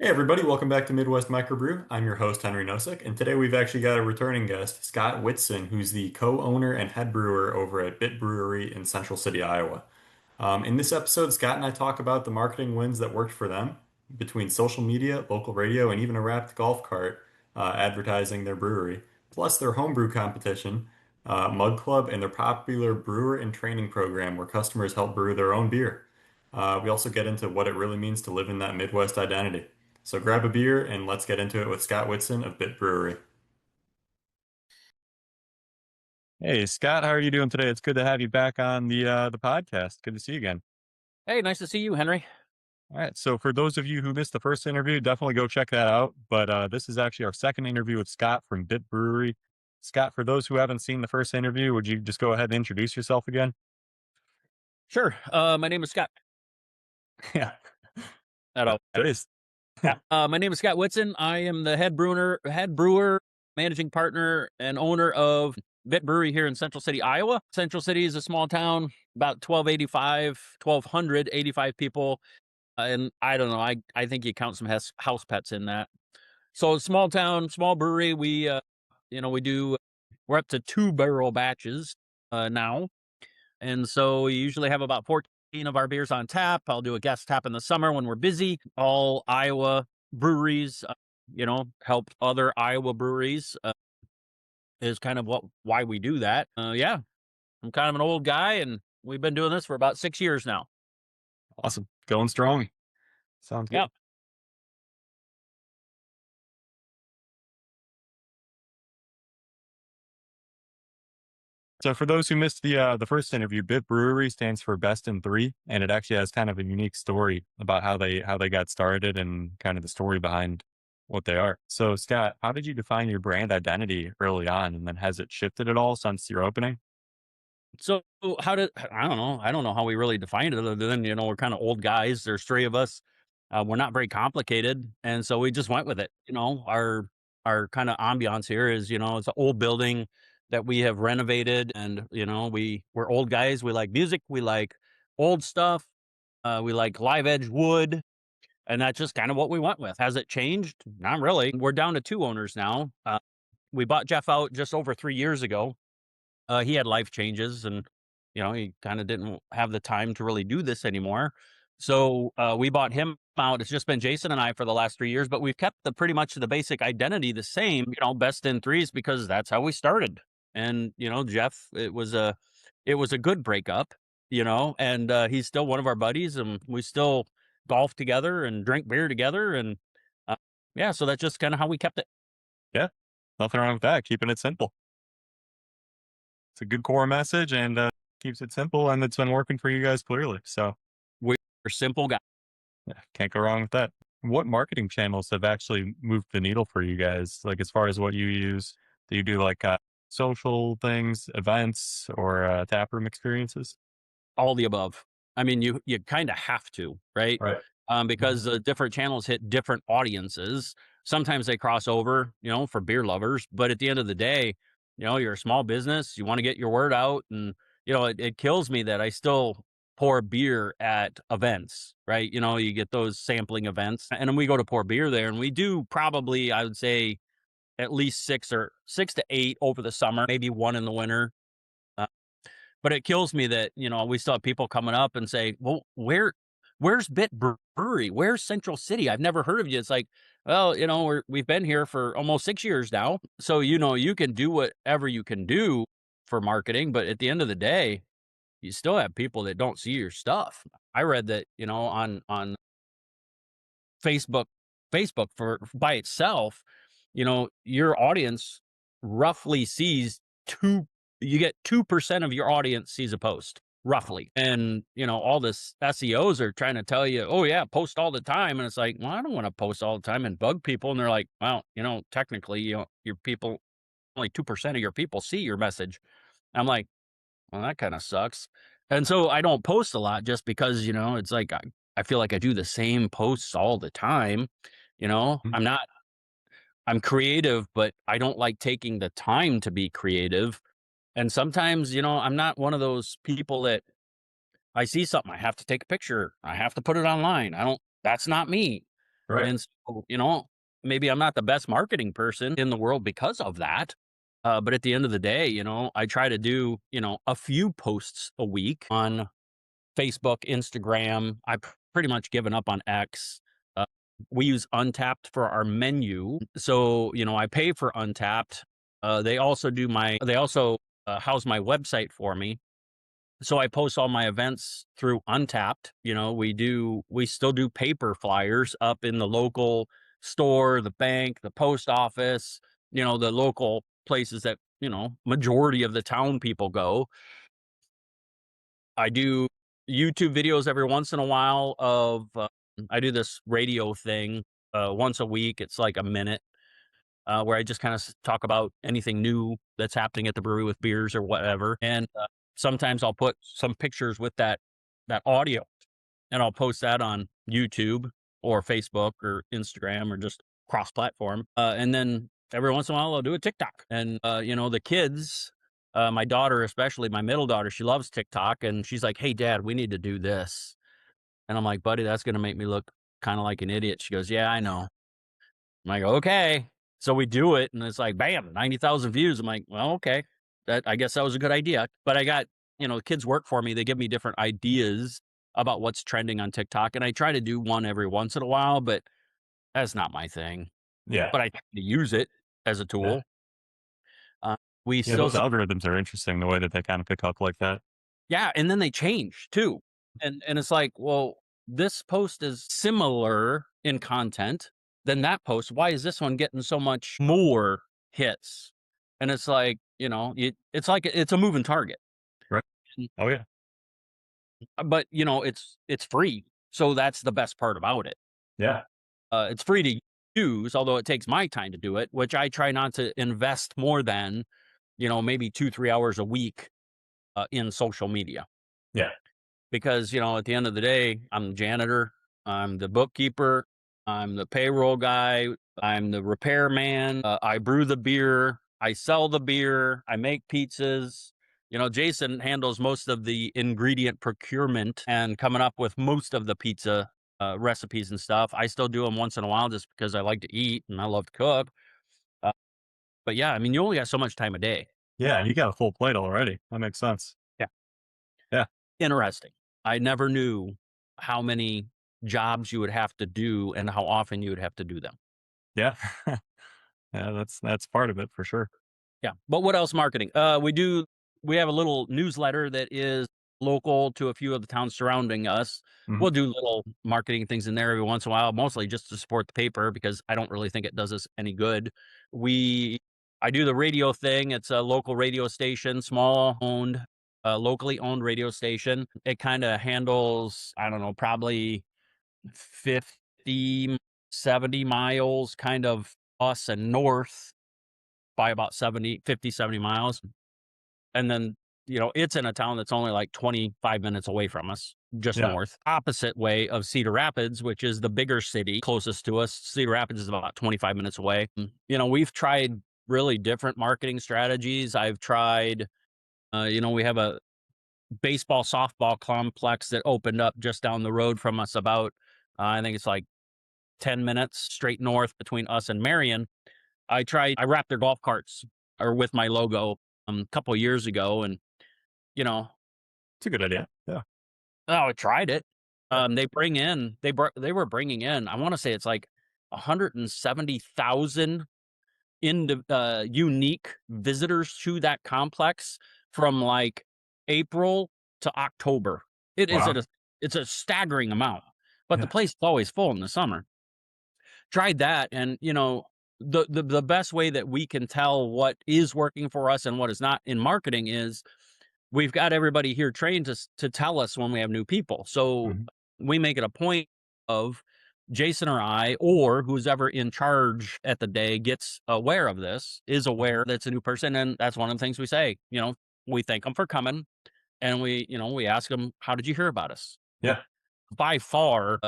Hey everybody, welcome back to Midwest Microbrew. I'm your host Henry Nosek, and today we've actually got a returning guest, Scott Whitson, who's the co-owner and head brewer over at Brewery in Central City, Iowa. In this episode, Scott and I talk about the marketing wins that worked for them between social media, local radio, and even a wrapped golf cart advertising their brewery, plus their homebrew competition, Mug Club, and their popular brewer and training program where customers help brew their own beer. We also get into what it really means to live in that Midwest identity. So grab a beer and let's get into it with Scott Woodson of Brewery. Hey Scott, how are you doing today? It's good to have you back on the podcast. Good to see you again. Hey, nice to see you, Henry. All right. So for those of you who missed the first interview, definitely go check that out. But this is actually our second interview with Scott from Brewery. Scott, for those who haven't seen the first interview, would you just go ahead and introduce yourself again? Sure. My name is Scott. Yeah, At all. that is. Yeah. My name is Scott Woodson. I am the head brewer, managing partner, and owner of Brewery here in Central City, Iowa. Central City is a small town, about 1,285 people. And I don't know, I think you count some house pets in that. So small town, small brewery. We're up to 2 barrel batches now. And so we usually have about 14 of our beers on tap. I'll do a guest tap in the summer when we're busy. All Iowa breweries, help other Iowa breweries is kind of why we do that. Yeah, I'm kind of an old guy, and we've been doing this for about 6 years now. Awesome. Going strong. Sounds good. Yeah. So for those who missed the first interview, Bit Brewery stands for Best in Three, and it actually has kind of a unique story about how they got started and kind of the story behind what they are. So Scott, how did you define your brand identity early on, and then has it shifted at all since your opening? So I don't know how we really defined it other than, we're kind of old guys. There's three of us. We're not very complicated. And so we just went with it. Our kind of ambiance here is, it's an old building that we have renovated, and, we're old guys. We like music. We like old stuff. We like live edge wood. And that's just kind of what we went with. Has it changed? Not really. We're down to two owners now. We bought Jeff out just over 3 years ago. He had life changes, and he kind of didn't have the time to really do this anymore. So we bought him out. It's just been Jason and I for the last 3 years, but we've kept the pretty much the basic identity the same. Best in threes, because that's how we started. And Jeff, it was a good breakup. And he's still one of our buddies, and we still golf together and drink beer together, and uh, yeah, so that's just kind of how we kept it. Yeah, nothing wrong with that. Keeping it simple. It's a good core message and keeps it simple, and it's been working for you guys clearly. So We're simple guys. yeah, can't go wrong with that. What marketing channels have actually moved the needle for you guys? Like as far as what you use, do you do like social things, events, or taproom experiences? All the above. I mean, you kinda have to, right? Right. Because different channels hit different audiences. Sometimes they cross over, for beer lovers, but at the end of the day, you're a small business, you wanna get your word out, and, it kills me that I still pour beer at events, right? You get those sampling events, and then we go to pour beer there, and we do probably, I would say, at least 6 to 8 over the summer, maybe 1 in the winter. Uh but it kills me that, we still have people coming up and say, "Well, where's Brewery? Where's Central City? I've never heard of you." It's like, well, we've been here for almost 6 years now. So, you can do whatever you can do for marketing, but at the end of the day, you still have people that don't see your stuff. I read that, on Facebook Facebook for by itself, your audience roughly sees 2 you get 2% of your audience sees a post, roughly. And, all this SEOs are trying to tell you, "Oh, yeah, post all the time." And it's like, "Well, I don't wanna post all the time and bug people." And they're like, "Well, technically, your people only 2% of your people see your message." I'm like, "Well, that kinda sucks." And so I don't post a lot just because, it's like I feel like I do the same posts all the time. Mhm. I'm creative, but I don't like taking the time to be creative. And sometimes, I'm not one of those people that I see something, I have to take a picture, I have to put it online. That's not me. Right. And so, maybe I'm not the best marketing person in the world because of that. But at the end of the day, I try to do, a few posts a week on Facebook, Instagram. Pretty much given up on X. Uh, we use Untapped for our menu. So, I pay for Untapped. They also house my website for me. So I post all my events through Untapped. We still do paper flyers up in the local store, the bank, the post office, the local places that, majority of the town people go. I do YouTube videos every once in a while I do this radio thing once a week. It's like a minute where I just kind of talk about anything new that's happening at the brewery with beers or whatever. And sometimes I'll put some pictures with that audio, and I'll post that on YouTube or Facebook or Instagram or just cross platform. And then every once in a while I'll do a TikTok. And the kids, my daughter especially, my middle daughter, she loves TikTok, and she's like, "Hey, Dad, we need to do this." And I'm like, "Buddy, that's going to make me look kind of like an idiot." She goes, "Yeah, I know." I'm like, "Okay." So we do it, and it's like, bam, 90,000 views. I'm like, "Well, okay. I guess that was a good idea." But I got, the kids work for me. They give me different ideas about what's trending on TikTok, and I try to do one every once in a while, but that's not my thing. Yeah. But I try to use it as a Yeah. tool. Uh, we Yeah. still Those algorithms are interesting the way that they kind of pick up like that. Yeah, and then they change too. And it's like, well, this post is similar in content than that post. Why is this one getting so much more hits? And it's like, it's like it's a moving target. Right. Mm, Oh, yeah. But it's free. So that's the best part about it. Yeah. It's free to use, although it takes my time to do it, which I try not to invest more than, maybe 2, 3 hours a week in social media. Yeah. Because, at the end of the day, I'm the janitor, I'm the bookkeeper, I'm the payroll guy, I'm the repairman, I brew the beer, I sell the beer, I make pizzas. Jason handles most of the ingredient procurement and coming up with most of the pizza recipes and stuff. I still do them once in a while just because I like to eat and I love to cook. Uh, but yeah, I mean, you only got so much time a day. Yeah. And you got a full plate already. That makes sense. Yeah. Yeah. Interesting. I never knew how many jobs you would have to do and how often you would have to do them. Yeah. Yeah. That's part of it for sure. Yeah. But what else marketing? We have a little newsletter that is local to a few of the towns surrounding us. Mhm. We'll do little marketing things in there every once in a while, mostly just to support the paper because I don't really think it does us any good. We I do the radio thing. It's a local radio station, small owned, locally owned radio station. It kind of handles, I don't know, probably 50, 70 miles kind of us and north by about 70, 50, 70 miles. And then, it's in a town that's only like 25 minutes away from us, just Yeah. north. Opposite way of Cedar Rapids, which is the bigger city closest to us. Cedar Rapids is about 25 minutes away. We've tried really different marketing strategies. I've tried, we have a baseball softball complex that opened up just down the road from us about, I think it's like 10 minutes straight north between us and Marion. I wrapped their golf carts or with my logo a couple years ago, and you know, It's a good idea. Yeah. oh, I tried it. Yeah. They were bringing in, I want to say it's like 170,000 unique visitors to that complex from like April to October. It is Wow. it's a staggering amount, but the Yeah. place is always full in the summer. Tried that, and the best way that we can tell what is working for us and what is not in marketing is we've got everybody here trained to tell us when we have new people. So Mhm. we make it a point of Jason or I or who's ever in charge at the day gets aware of this, is aware that's a new person, and that's one of the things we say. We thank them for coming, and we ask them, "How did you hear about us?" Yeah. By far,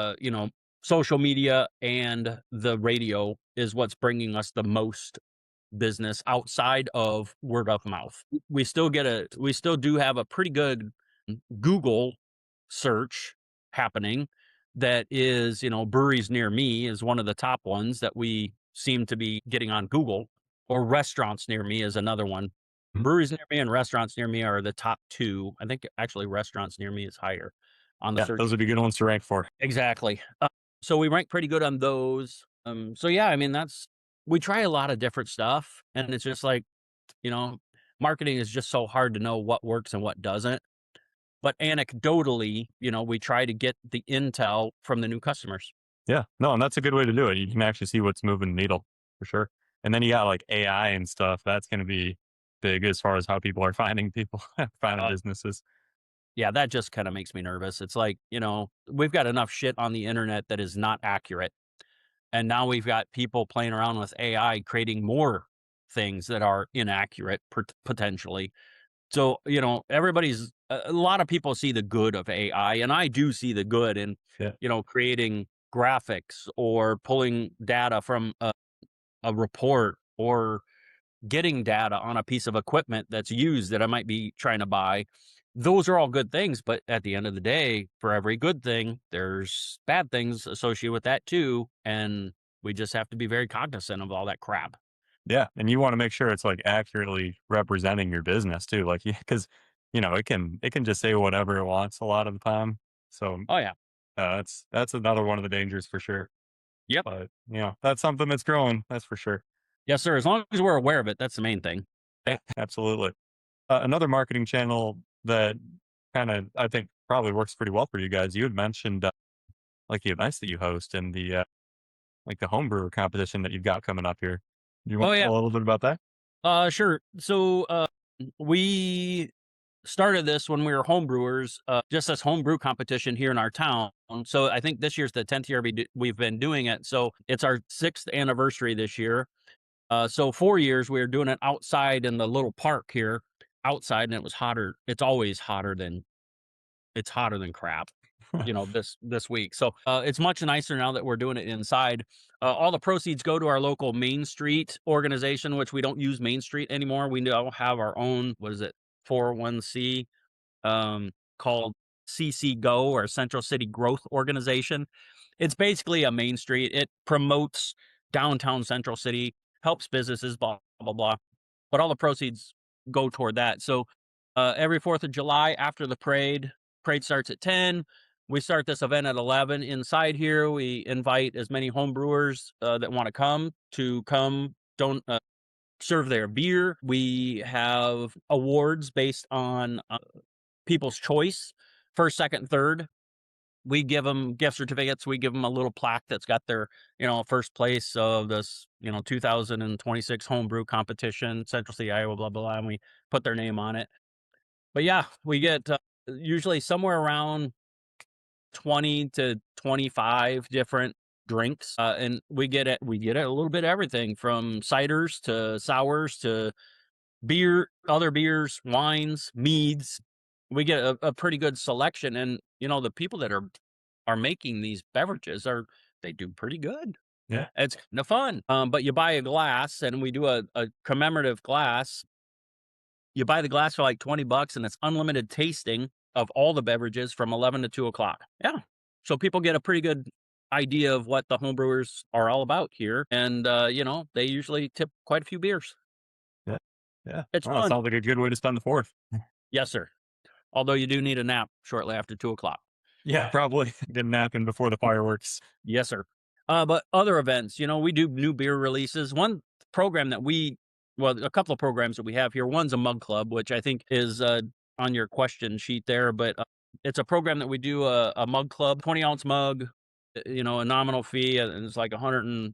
social media and the radio is what's bringing us the most business outside of word of mouth. We still do have a pretty good Google search happening. that is, breweries near me is one of the top ones that we seem to be getting on Google, or restaurants near me is another one. Mhm. Breweries near me and restaurants near me are the top two. I think actually restaurants near me is higher on the Yeah, search. those would be good ones to rank for. Exactly. So we rank pretty good on those. So yeah, I mean, we try a lot of different stuff, and it's just like, you know, marketing is just so hard to know what works and what doesn't. But anecdotally, we try to get the intel from the new customers. Yeah, no, and that's a good way to do it. You can actually see what's moving the needle for sure. And then you got like AI and stuff. That's going to be big as far as how people are finding people, finding Uh, businesses. yeah, that just kind of makes me nervous. It's like, we've got enough shit on the internet that is not accurate. And now we've got people playing around with AI creating more things that are inaccurate potentially. So, a lot of people see the good of AI, and I do see the good in, Yeah, creating graphics or pulling data from a report, or getting data on a piece of equipment that's used that I might be trying to buy. Those are all good things, but at the end of the day, for every good thing, there's bad things associated with that too, and we just have to be very cognizant of all that crap. yeah, and you want to make sure it's like accurately representing your business too. Like, because it can just say whatever it wants a lot of the time. So Oh yeah. that's another one of the dangers for sure. Yep. But that's something that's growing. That's for sure. Yes, sir. As long as we're aware of it, that's the main thing. Yeah, absolutely. Another marketing channel that kind of I think probably works pretty well for you guys. You had mentioned like the events that you host and the like the homebrewer competition that you've got coming up here. Do you want Oh to yeah. tell a little bit about that? Sure. So we started this when we were homebrewers, just as homebrew competition here in our town. So I think this year's the 10th year we've been doing it. So it's our sixth anniversary this year. So 4 years we were doing it outside in the little park here, outside, and it was hotter. It's hotter than crap. This week. So it's much nicer now that we're doing it inside. All the proceeds go to our local Main Street organization, which we don't use Main Street anymore. We now have our own, what is it, 401c, called CC Go, or Central City Growth Organization. It's basically a main street. It promotes downtown Central City, helps businesses, blah, blah, blah. But all the proceeds go toward that. So every 4th of July after the parade starts at 10. We start this event at 11 inside here. We invite as many home brewers that want to come, don't serve their beer. We have awards based on people's choice, first, second, third. We give them gift certificates. We give them a little plaque that's got their, first place of this, 2026 homebrew competition, Central City, Iowa, blah, blah, blah. And we put their name on it. But yeah, we get usually somewhere around 20 to 25 different drinks. And we get a little bit of everything from ciders to sours to beer, other beers, wines, meads. We get a pretty good selection, and the people that are making these beverages they do pretty good. Yeah. It's kind of fun. But you buy a glass, and we do a commemorative glass. You buy the glass for like $20, and it's unlimited tasting of all the beverages from 11 to 2 o'clock. Yeah. So people get a pretty good idea of what the homebrewers are all about here. And, they usually tip quite a few beers. Yeah. Yeah. It's Well, it fun. sounds like a good way to spend the fourth. Yes, sir. Although you do need a nap shortly after 2 o'clock. Yeah, probably get napping before the fireworks. Yes, sir. But other events, we do new beer releases. One program a couple of programs that we have here. One's a mug club, which I think is on your question sheet there. But it's a program that we do, a mug club, 20-ounce mug, a nominal fee, and it's like 100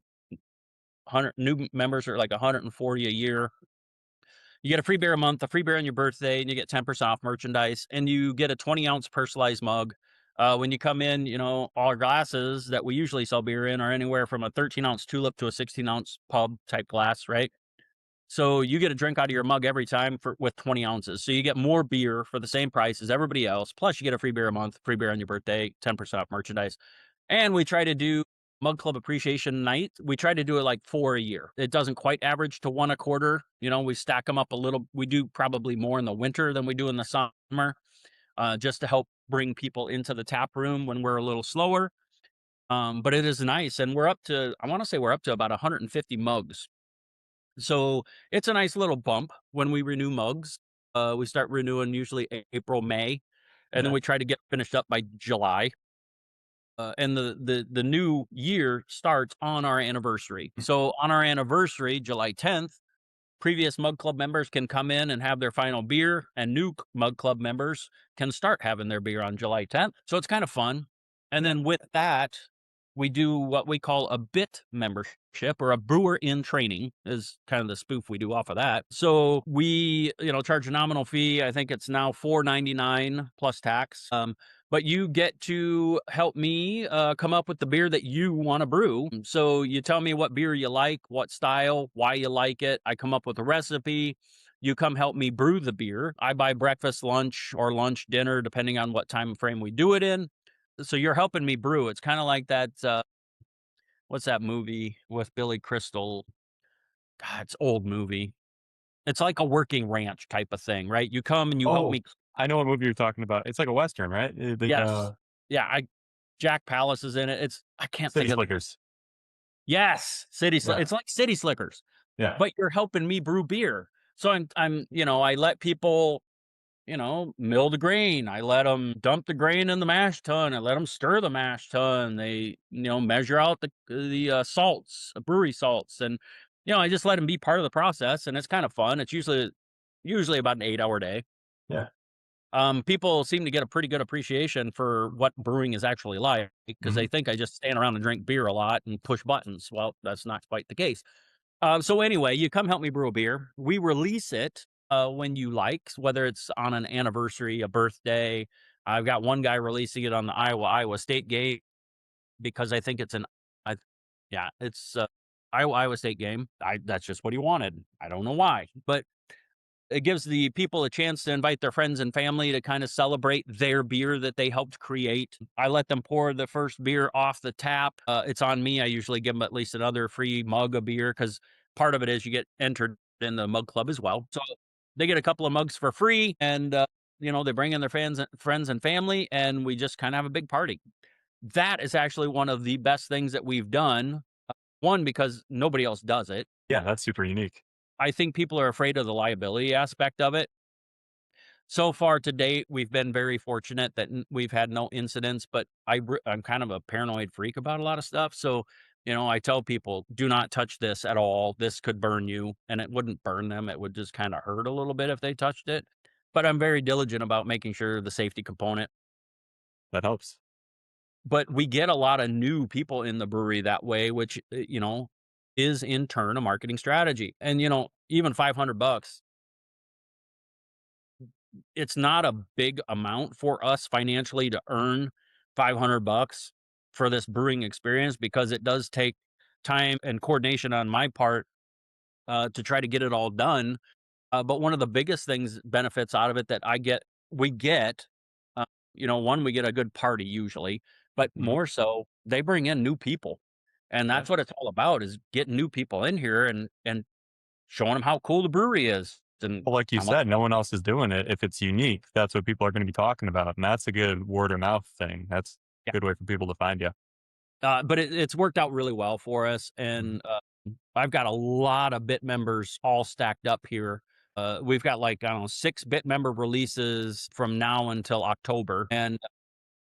new members are like 140 a year. You get a free beer a month, a free beer on your birthday, and you get 10% off merchandise, and you get a 20-ounce personalized mug. When you come in, all our glasses that we usually sell beer in are anywhere from a 13-ounce tulip to a 16-ounce pub type glass, right? So you get a drink out of your mug every time with 20 ounces. So you get more beer for the same price as everybody else. Plus, you get a free beer a month, free beer on your birthday, 10% off merchandise. And we try to do Mug Club Appreciation Night. We try to do it like 4 a year. It doesn't quite average to 1 a quarter. We stack them up a little. We do probably more in the winter than we do in the summer, just to help bring people into the tap room when we're a little slower. But it is nice, and we're up to I wanna say we're up to about 150 mugs. So, it's a nice little bump when we renew mugs. We start renewing usually April, May, and then Yeah. we try to get finished up by July. And the new year starts on our anniversary. So, on our anniversary, July 10th, previous Mug Club members can come in and have their final beer, and new Mug Club members can start having their beer on July 10th. So it's kind of fun. And then with that, we do what we call a bit membership or a brewer in training is kind of the spoof we do off of that. So we, charge a nominal fee. I think it's now $4.99 plus tax. But you get to help me come up with the beer that you want to brew. So you tell me what beer you like, what style, why you like it. I come up with a recipe. You come help me brew the beer. I buy breakfast, lunch, or lunch, dinner, depending on what time frame we do it in. So you're helping me brew. It's kind of like that. What's that movie with Billy Crystal? God, it's old movie. It's like a working ranch type of thing, right? You come and you help Oh, me. I know what movie you're talking about. It's like a Western, right? Yes, yeah. Jack Palance is in it. I can't City think of. Slickers. Yes, Yeah. it's like City Slickers, Yeah. but you're helping me brew beer. So I let people, mill the grain. I let them dump the grain in the mash tun. I let them stir the mash tun. They, measure out the salts, brewery salts, and I just let them be part of the process, and it's kind of fun. It's usually about an 8-hour day. Yeah. People seem to get a pretty good appreciation for what brewing is actually like because Hmm. they think I just stand around and drink beer a lot and push buttons. Well, that's not quite the case. So anyway, you come help me brew a beer. We release it when you like, whether it's on an anniversary, a birthday. I've got one guy releasing it on the Iowa State game because I think I, yeah, it's Iowa State game. That's just what he wanted. I don't know why, but it gives the people a chance to invite their friends and family to kind of celebrate their beer that they helped create. I let them pour the first beer off the tap. It's on me. I usually give them at least another free mug of beer because part of it is you get entered in the mug club as well. So they get a couple of mugs for free, and they bring in their friends and family, and we just kind of have a big party. That is actually one of the best things that we've done. One because nobody else does it. Yeah, that's super unique. I think people are afraid of the liability aspect of it. So far to date, we've been very fortunate that we've had no incidents, but I'm kind of a paranoid freak about a lot of stuff. So, I tell people, do not touch this at all. This could burn you, and it wouldn't burn them. It would just kind of hurt a little bit if they touched it. But I'm very diligent about making sure the safety component. That helps. But we get a lot of new people in the brewery that way, which, is in turn a marketing strategy. And, even $500 it's not a big amount for us financially to earn $500 for this brewing experience because it does take time and coordination on my part to try to get it all done. But one of the biggest things benefits out of it that we get, uh, one, we get a good party usually, but Hmm. more so, they bring in new people, and Yeah. that's what it's all about is getting new people in here and showing them how cool the brewery is and Well, like you how much. said, no one else is doing it. If it's unique, that's what people are going to be talking about. And that's a good word of mouth thing. That's a good way for people to find you. But it's worked out really well for us, Mhm. and, I've got a lot of bit members all stacked up here. We've got, like, I don't know, 6 bit member releases from now until October, and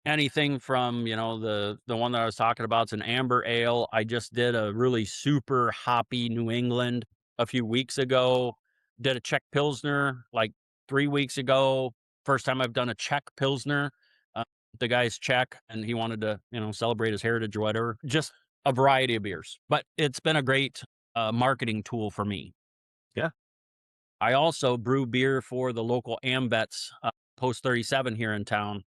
anything from, the one that I was talking about, it's an amber ale. I just did a really super hoppy New England a few weeks ago. Did a Czech Pilsner, like, 3 weeks ago. First time I've done a Czech Pilsner. Uh, the guy's Czech, and he wanted to, celebrate his heritage or whatever. Just a variety of beers, but it's been a great, marketing tool for me. Yeah. I also brew beer for the local AmVets, Post 37 here in town.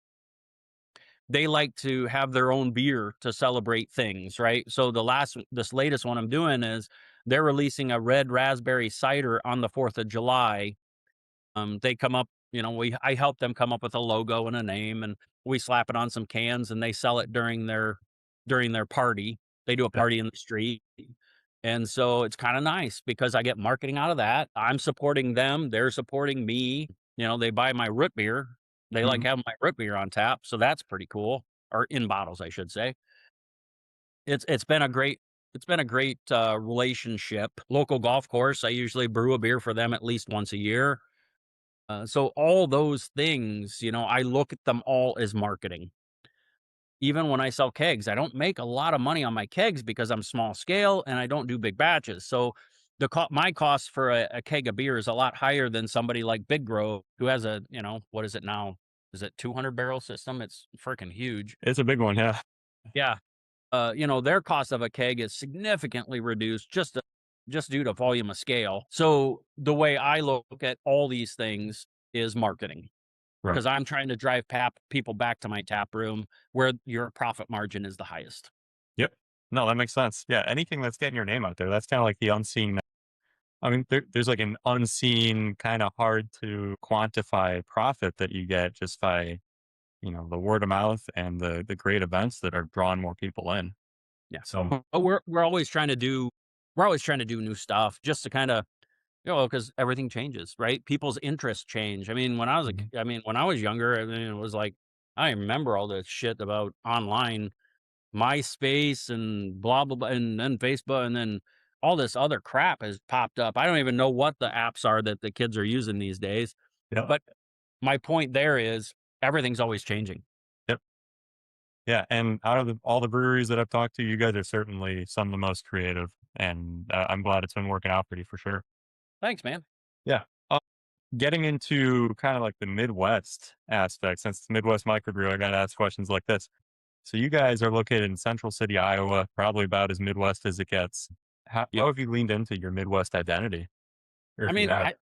They like to have their own beer to celebrate things, right? So this latest one I'm doing is they're releasing a red raspberry cider on the 4th of July. They come up, I help them come up with a logo and a name, and we slap it on some cans, and they sell it during their party. They do a Yeah. party in the street, and so it's kind of nice because I get marketing out of that. I'm supporting them; they're supporting me. They buy my root beer. They like Mhm. having my root beer on tap, so that's pretty cool, or in bottles, I should say. It's been a great relationship. Local golf course, I usually brew a beer for them at least once a year. So all those things, I look at them all as marketing. Even when I sell kegs, I don't make a lot of money on my kegs because I'm small scale and I don't do big batches. So my cost for a keg of beer is a lot higher than somebody like Big Grove who has what is it now? Is it 200 barrel system? It's freaking huge. It's a big one, yeah. Yeah. Their cost of a keg is significantly reduced just due to volume of scale. So the way I look at all these things is marketing Right. because I'm trying to drive people back to my tap room where your profit margin is the highest. Yep. No, that makes sense. Yeah, anything that's getting your name out there, that's kind of like the unseen. I mean, there's like an unseen, kind of hard to quantify profit that you get just by, the word of mouth and the great events that are drawing more people in. Yeah. So, But we're always trying to do new stuff just to kind of, because everything changes, right? People's interests change. I mean, mhm. when I was younger, I mean, it was like I remember all this shit about online MySpace and blah blah blah, and then Facebook, and then all this other crap has popped up. I don't even know what the apps are that the kids are using these days. Yep. But my point there is everything's always changing. Yep. Yeah. And out of all the breweries that I've talked to, you guys are certainly some of the most creative. And I'm glad it's been working out for you for sure. Thanks, man. Yeah. Getting into kind of like the Midwest aspect, since it's Midwest Microbrew, I got to ask questions like this. So you guys are located in Central City, Iowa, probably about as Midwest as it gets. How Yep. have you leaned into your Midwest identity, or I if you mean, have?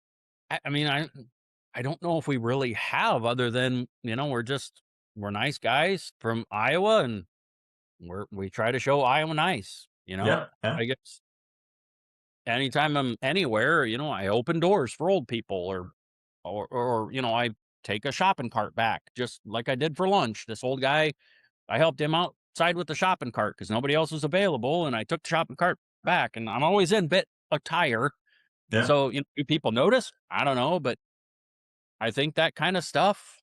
I mean, I don't know if we really have, other than we're nice guys from Iowa, and we try to show Iowa nice. Yeah, yeah, I guess anytime I'm anywhere, I open doors for old people, or I take a shopping cart back, just like I did for lunch. This old guy, I helped him outside with the shopping cart because nobody else was available, and I took the shopping cart back. And I'm always in bit attire, yeah, so do people notice? I don't know, but I think that kind of stuff.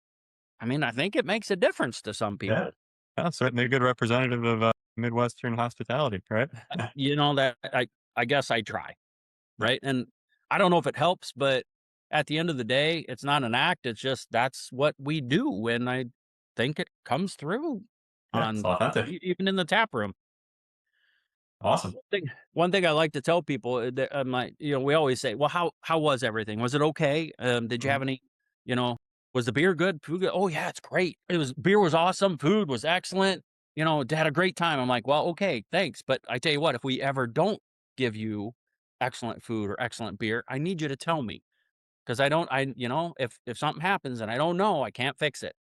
I mean, I think it makes a difference to some yeah. people. Yeah, certainly a good representative of Midwestern hospitality, right? That I guess I try. Yeah, Right? And I don't know if it helps, but at the end of the day, it's not an act. It's just that's what we do. And I think it comes through yeah, it's on authentic. even in the tap room. Awesome. One thing I like to tell people that we always say, well, how was everything? Was it okay? Did you Mhm. have any, you know, was the beer good? Food good? Oh yeah, it's great. Beer was awesome. Food was excellent. Had a great time. I'm like, well, okay, thanks. But I tell you what, if we ever don't give you excellent food or excellent beer, I need you to tell me because I don't. If something happens and I don't know, I can't fix it.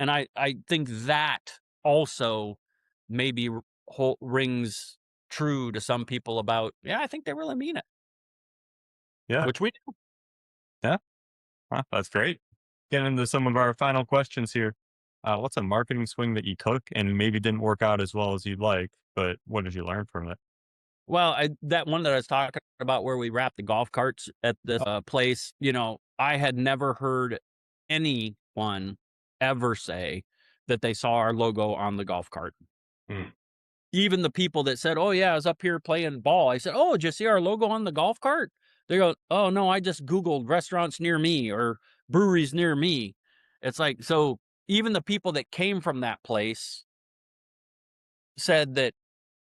And I think that also maybe rings true to some people about, yeah, I think they really mean it, Yeah, which we do. yeah. Wow, that's great. Getting into some of our final questions here. What's a marketing swing that you took and maybe didn't work out as well as you'd like, but what did you learn from it? Well, that one that I was talking about where we wrapped the golf carts at this place, I had never heard anyone ever say that they saw our logo on the golf cart. Mm, Even the people that said, "Oh, yeah, I was up here playing ball." I said, "Oh, did you see our logo on the golf cart?" They go, "Oh, no, I just Googled restaurants near me or breweries near me." It's like, so even the people that came from that place said that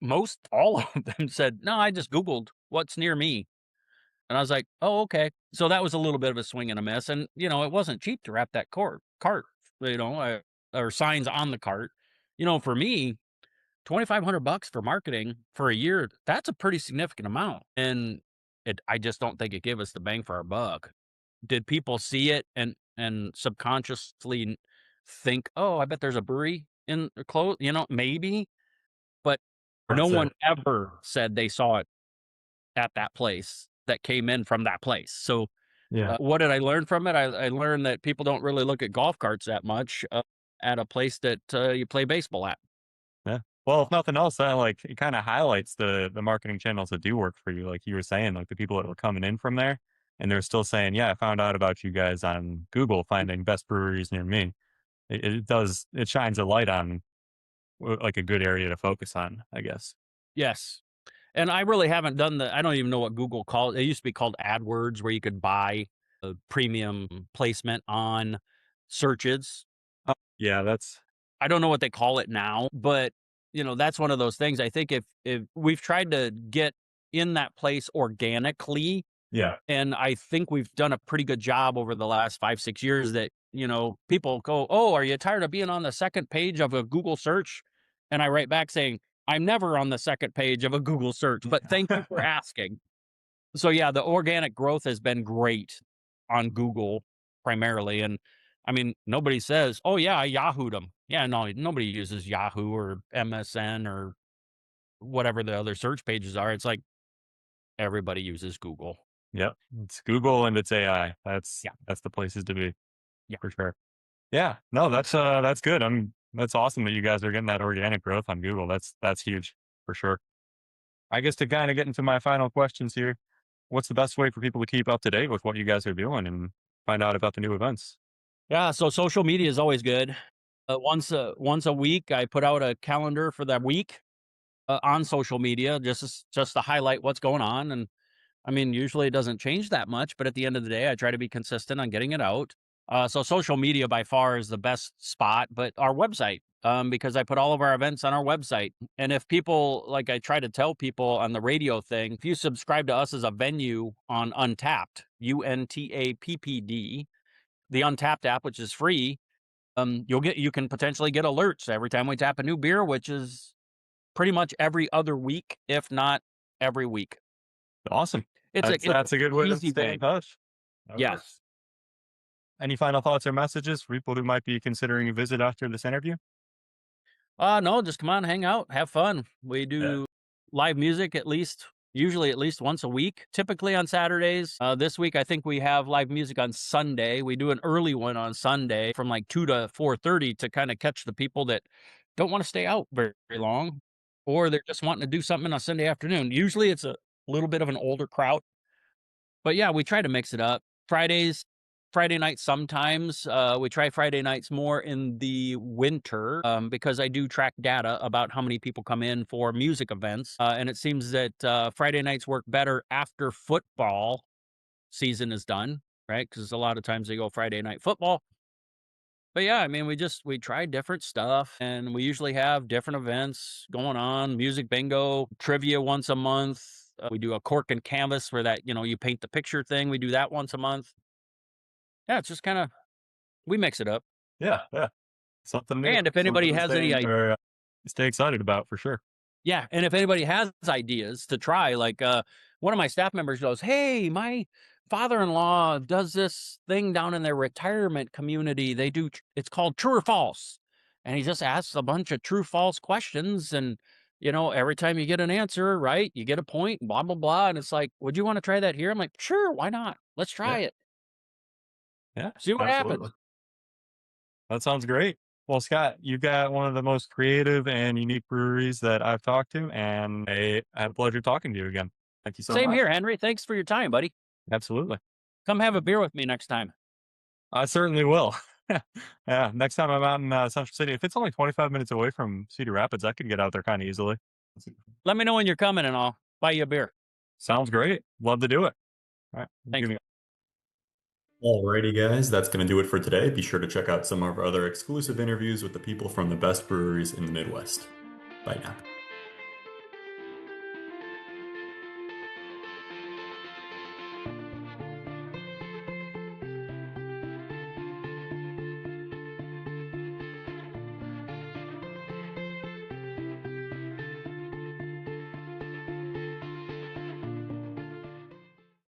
most all of them said, "No, I just Googled what's near me." And I was like, "Oh, okay." So that was a little bit of a swing and a miss. And, it wasn't cheap to wrap that cart, or signs on the cart. For me, 2,500 bucks for marketing for a year, that's a pretty significant amount, and I just don't think it gave us the bang for our buck. Did people see it and subconsciously think, "Oh, I bet there's a brewery in close," maybe, but no one 100%. ever said they saw it at that place that came in from that place. So, Yeah. what did I learn from it? I learned that people don't really look at golf carts that much, at a place that, you play baseball at. Yeah. Well, if nothing else, that like it kind of highlights the marketing channels that do work for you. Like you were saying, like the people that were coming in from there and they're still saying, yeah, I found out about you guys on Google finding best breweries near me. It shines a light on like a good area to focus on, I guess. Yes. And I really haven't done I don't even know what Google called it. Used to be called AdWords, where you could buy a premium placement on searches. Yeah, that's I don't know what they call it now, but, that's one of those things. I think if we've tried to get in that place organically, yeah. and I think we've done a pretty good job over the last 5, 6 years that, people go, "Oh, are you tired of being on the second page of a Google search?" And I write back saying, "I'm never on the second page of a Google search, but thank you for asking." So, yeah, the organic growth has been great on Google primarily, and, I mean, nobody says, "Oh, yeah, I Yahoo'd them." Yeah, no, nobody uses Yahoo or MSN or whatever the other search pages are. It's like everybody uses Google. Yep. It's Google and it's AI. Yeah, That's the places to be yeah. for sure. Yeah. No, that's good. That's awesome that you guys are getting that organic growth on Google. That's huge for sure. I guess to kind of get into my final questions here, what's the best way for people to keep up to date with what you guys are doing and find out about the new events? Yeah, so social media is always good. Once a week, I put out a calendar for that week, on social media, just to highlight what's going on, and, I mean, usually it doesn't change that much, but at the end of the day, I try to be consistent on getting it out. So social media by far is the best spot, but our website, because I put all of our events on our website. And if people, like I try to tell people on the radio thing, if you subscribe to us as a venue on Untapped, UNTAPPD, the Untapped app, which is free, you can potentially get alerts every time we tap a new beer, which is pretty much every other week, if not every week. Awesome. It's That's a good an way to easy stay in way. touch. All right. Yes. Any final thoughts or messages for people who might be considering a visit after this interview? No, just come on, hang out, have fun. We Yeah. do live music usually at least once a week, typically on Saturdays. This week, I think we have live music on Sunday. We do an early one on Sunday from like 2 to 4:30 to kind of catch the people that don't want to stay out very long, or they're just wanting to do something on a Sunday afternoon. Usually it's a little bit of an older crowd. But yeah, we try to mix it up. Friday nights sometimes. We try Friday nights more in the winter, because I do track data about how many people come in for music events. And it seems that Friday nights work better after football season is done, right? Because a lot of times they go Friday night football. But yeah, I mean, we try different stuff, and we usually have different events going on. Music bingo, trivia once a month. We do a cork and canvas where you paint the picture thing. We do that once a month. Yeah, it's just kind of we mix it up. Yeah. Yeah. Something new. And if anybody Something to has stay excited about for sure. yeah, and if anybody has ideas to try, like one of my staff members goes, "Hey, my father-in-law does this thing down in their retirement community. It's called true or false." And he just asks a bunch of true false questions, and every time you get an answer, right, you get a point, blah blah blah, and it's like, "Would you want to try that here?" I'm like, "Sure, why not? Let's try Yeah. it. Yeah. See what Absolutely. happens." That sounds great. Well, Scott, you've got one of the most creative and unique breweries that I've talked to, and I had a pleasure talking to you again. Thank you so Same here, much. Henry. Thanks for your time, buddy. Absolutely. Come have a beer with me next time. I certainly will. Yeah. Next time I'm out in Central City, if it's only 25 minutes away from Cedar Rapids, I could get out there kind of easily. Let me know when you're coming, and I'll buy you a beer. Sounds great. Love to do it. All right. Thanks. Give me Alrighty, guys, that's going to do it for today. Be sure to check out some of our other exclusive interviews with the people from the best breweries in the Midwest. Bye now.